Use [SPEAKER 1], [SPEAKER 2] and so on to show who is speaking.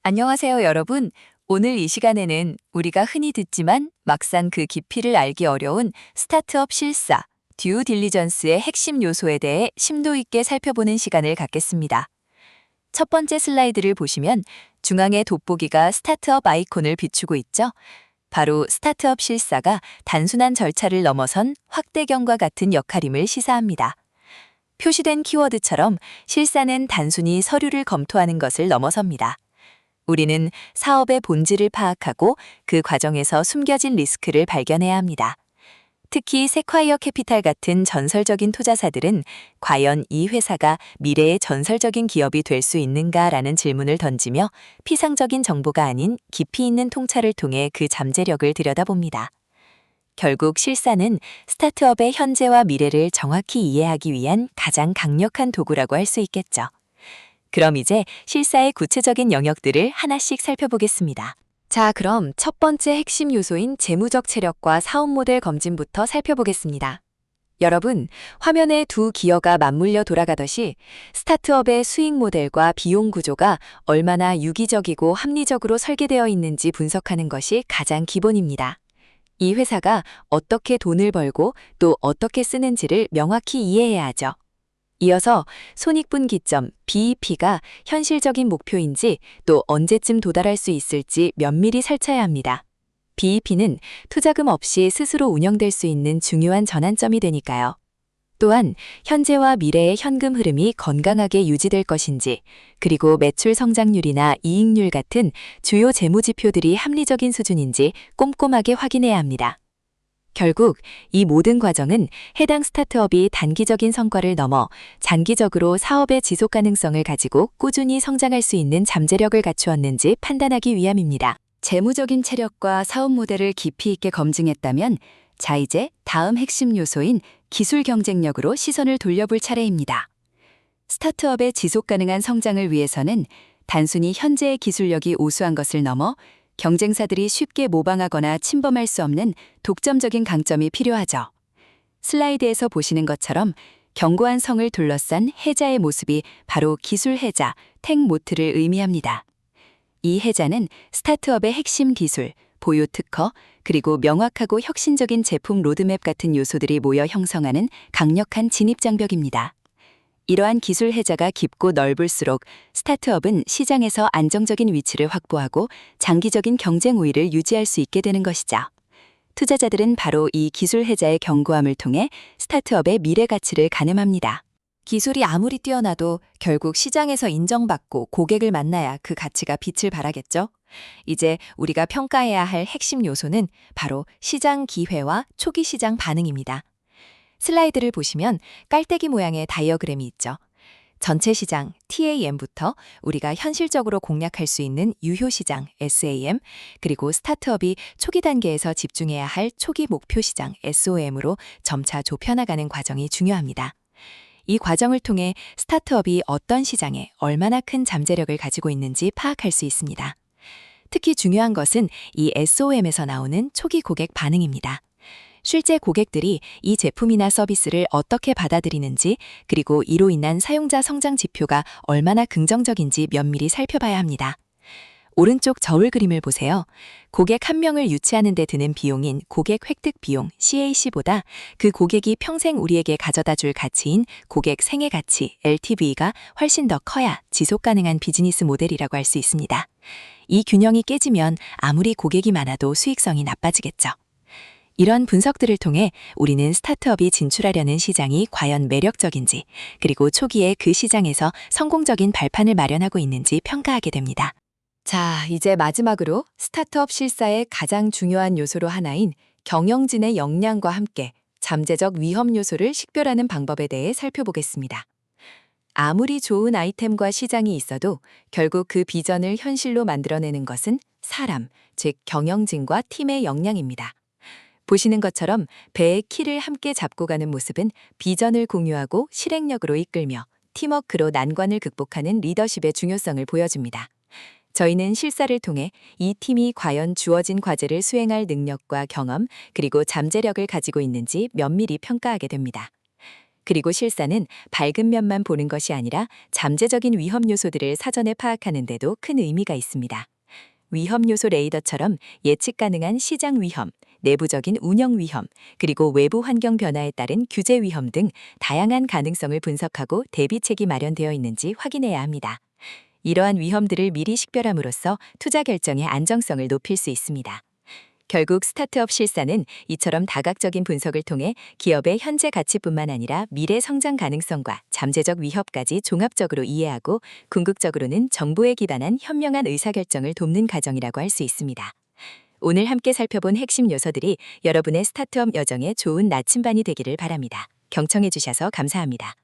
[SPEAKER 1] 안녕하세요, 여러분. 오늘 이 시간에는 우리가 흔히 듣지만 막상 그 깊이를 알기 어려운 스타트업 실사, 듀 딜리전스의 핵심 요소에 대해 심도 있게 살펴보는 시간을 갖겠습니다. 첫 번째 슬라이드를 보시면 중앙의 돋보기가 스타트업 아이콘을 비추고 있죠. 바로 스타트업 실사가 단순한 절차를 넘어선 확대경과 같은 역할임을 시사합니다. 표시된 키워드처럼 실사는 단순히 서류를 검토하는 것을 넘어섭니다. 우리는 사업의 본질을 파악하고 그 과정에서 숨겨진 리스크를 발견해야 합니다. 특히 세콰이어 캐피탈 같은 전설적인 투자사들은 과연 이 회사가 미래의 전설적인 기업이 될 수 있는가라는 질문을 던지며 피상적인 정보가 아닌 깊이 있는 통찰을 통해 그 잠재력을 들여다봅니다. 결국 실사는 스타트업의 현재와 미래를 정확히 이해하기 위한 가장 강력한 도구라고 할 수 있겠죠. 그럼 이제 실사의 구체적인 영역들을 하나씩 살펴보겠습니다. 자, 그럼 첫 번째 핵심 요소인 재무적 체력과 사업 모델 검진부터 살펴보겠습니다. 여러분, 화면에 두 기어가 맞물려 돌아가듯이 스타트업의 수익 모델과 비용 구조가 얼마나 유기적이고 합리적으로 설계되어 있는지 분석하는 것이 가장 기본입니다. 이 회사가 어떻게 돈을 벌고 또 어떻게 쓰는지를 명확히 이해해야 하죠. 이어서 손익분기점 BEP가 현실적인 목표인지 또 언제쯤 도달할 수 있을지 면밀히 살펴야 합니다. BEP는 투자금 없이 스스로 운영될 수 있는 중요한 전환점이 되니까요. 또한 현재와 미래의 현금 흐름이 건강하게 유지될 것인지, 그리고 매출 성장률이나 이익률 같은 주요 재무 지표들이 합리적인 수준인지 꼼꼼하게 확인해야 합니다. 결국 이 모든 과정은 해당 스타트업이 단기적인 성과를 넘어 장기적으로 사업의 지속 가능성을 가지고 꾸준히 성장할 수 있는 잠재력을 갖추었는지 판단하기 위함입니다. 재무적인 체력과 사업 모델을 깊이 있게 검증했다면, 자 이제 다음 핵심 요소인 기술 경쟁력으로 시선을 돌려볼 차례입니다. 스타트업의 지속 가능한 성장을 위해서는 단순히 현재의 기술력이 우수한 것을 넘어 경쟁사들이 쉽게 모방하거나 침범할 수 없는 독점적인 강점이 필요하죠. 슬라이드에서 보시는 것처럼 견고한 성을 둘러싼 해자의 모습이 바로 기술 해자, 텍 모트를 의미합니다. 이 해자는 스타트업의 핵심 기술, 보유 특허, 그리고 명확하고 혁신적인 제품 로드맵 같은 요소들이 모여 형성하는 강력한 진입장벽입니다. 이러한 기술 해자가 깊고 넓을수록 스타트업은 시장에서 안정적인 위치를 확보하고 장기적인 경쟁 우위를 유지할 수 있게 되는 것이죠. 투자자들은 바로 이 기술 해자의 견고함을 통해 스타트업의 미래 가치를 가늠합니다. 기술이 아무리 뛰어나도 결국 시장에서 인정받고 고객을 만나야 그 가치가 빛을 발하겠죠. 이제 우리가 평가해야 할 핵심 요소는 바로 시장 기회와 초기 시장 반응입니다. 슬라이드를 보시면 깔때기 모양의 다이어그램이 있죠. 전체 시장 TAM부터 우리가 현실적으로 공략할 수 있는 유효 시장 SAM, 그리고 스타트업이 초기 단계에서 집중해야 할 초기 목표 시장 SOM으로 점차 좁혀나가는 과정이 중요합니다. 이 과정을 통해 스타트업이 어떤 시장에 얼마나 큰 잠재력을 가지고 있는지 파악할 수 있습니다. 특히 중요한 것은 이 SOM에서 나오는 초기 고객 반응입니다. 실제 고객들이 이 제품이나 서비스를 어떻게 받아들이는지, 그리고 이로 인한 사용자 성장 지표가 얼마나 긍정적인지 면밀히 살펴봐야 합니다. 오른쪽 저울 그림을 보세요. 고객 한 명을 유치하는 데 드는 비용인 고객 획득 비용 CAC보다 그 고객이 평생 우리에게 가져다 줄 가치인 고객 생애 가치 LTV가 훨씬 더 커야 지속 가능한 비즈니스 모델이라고 할 수 있습니다. 이 균형이 깨지면 아무리 고객이 많아도 수익성이 나빠지겠죠. 이런 분석들을 통해 우리는 스타트업이 진출하려는 시장이 과연 매력적인지, 그리고 초기에 그 시장에서 성공적인 발판을 마련하고 있는지 평가하게 됩니다. 자, 이제 마지막으로 스타트업 실사의 가장 중요한 요소로 하나인 경영진의 역량과 함께 잠재적 위험 요소를 식별하는 방법에 대해 살펴보겠습니다. 아무리 좋은 아이템과 시장이 있어도 결국 그 비전을 현실로 만들어내는 것은 사람, 즉 경영진과 팀의 역량입니다. 보시는 것처럼 배의 키를 함께 잡고 가는 모습은 비전을 공유하고 실행력으로 이끌며 팀워크로 난관을 극복하는 리더십의 중요성을 보여줍니다. 저희는 실사를 통해 이 팀이 과연 주어진 과제를 수행할 능력과 경험, 그리고 잠재력을 가지고 있는지 면밀히 평가하게 됩니다. 그리고 실사는 밝은 면만 보는 것이 아니라 잠재적인 위험 요소들을 사전에 파악하는 데도 큰 의미가 있습니다. 위험 요소 레이더처럼 예측 가능한 시장 위험, 내부적인 운영 위험, 그리고 외부 환경 변화에 따른 규제 위험 등 다양한 가능성을 분석하고 대비책이 마련되어 있는지 확인해야 합니다. 이러한 위험들을 미리 식별함으로써 투자 결정의 안정성을 높일 수 있습니다. 결국 스타트업 실사는 이처럼 다각적인 분석을 통해 기업의 현재 가치뿐만 아니라 미래 성장 가능성과 잠재적 위협까지 종합적으로 이해하고 궁극적으로는 정보에 기반한 현명한 의사결정을 돕는 과정이라고 할 수 있습니다. 오늘 함께 살펴본 핵심 요소들이 여러분의 스타트업 여정에 좋은 나침반이 되기를 바랍니다. 경청해 주셔서 감사합니다.